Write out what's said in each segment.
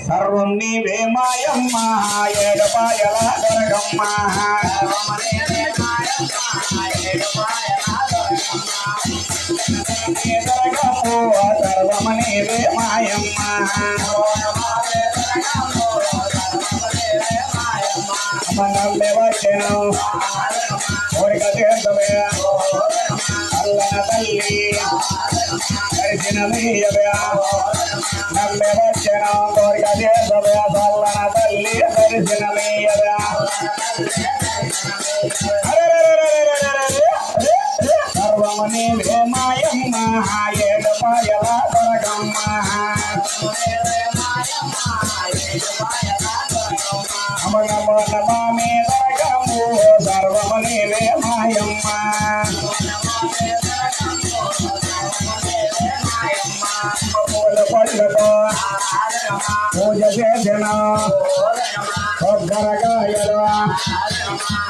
సర్వం నీవే మాయమ్మ ఏడపాయల దొరకమ్మ సర్వమ నీవే మాయమ్మ నమ్మే వచ్చను కోరిక తీర్థమే అల్లన తల్లి దర్శనమీయవే నమ్మే వచ్చను కోరిక తీర్థమే అల్లన తల్లి దర్శనమీయవే సర్వము నీవే మాయమ్మ ఏడపాయల దొరకమ్మ నమామి దొరకము సర్వము నీవే మాయమ్మ పళ్ళతో పూజ చేసిన కొబ్బరికాయలు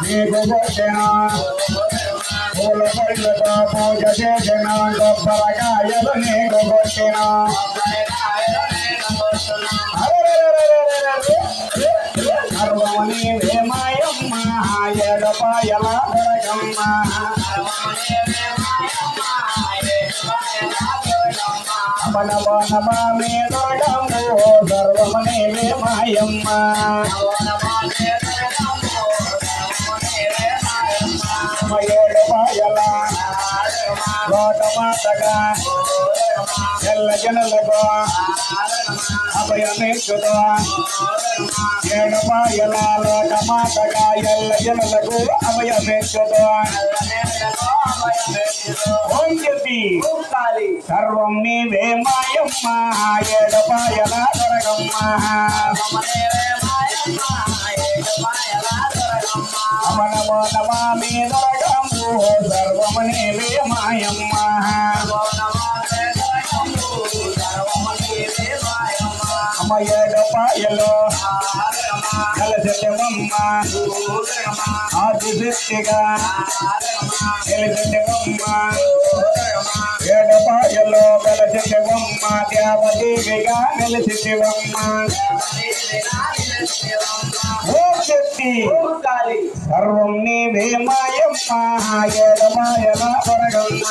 నీకు కొట్టిన పూల పళ్ళతో పూజ చేసిన కొబ్బరికాయలు నీకు కొట్టిన సర్వము నీవే మాయమ్మ ఏడపాయల దొరకమ్మ నమామి దొరకము సర్వము నీవే మాయమ్మ ఏడపాయల లోకమాతగా ఎల్ల జనులకు అభయమిచ్చుతో ఏడపాయల లోకమాతగా ఎల్ల జనులకు అభయమిచ్చుతో ఓం చెప్పి సర్వం నీవే మాయమ్మ ఏడపాయల దొరకమ్మ నమామి దొరకము సర్వము నీవే మాయమ్మ ఏడపాయలో కలసటమమ్మ ఆదిశక్తిగా కలిసటమమ్మ ఏడపాయలో కలసటమమ్మ దేవదేవిగా కలిసటమమ్మ శక్తి సర్వం నీవే మాయమ్మ ఏడపాయల దొరకమ్మ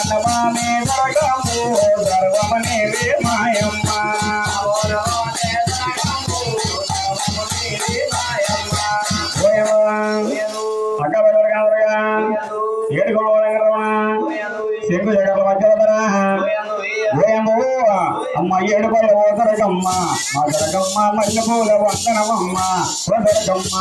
నమామి దొరకము సర్వము నీవే మాయమ్మ అక్కడ ఏడుకోవడం శంకు జగల మధ్యవదరా అమ్మ ఏడుపల్ల ఓ దొరకమ్మ మా దొరకమ్మ మల్లె పూల వందనమమ్మ ఓ దొరకమ్మ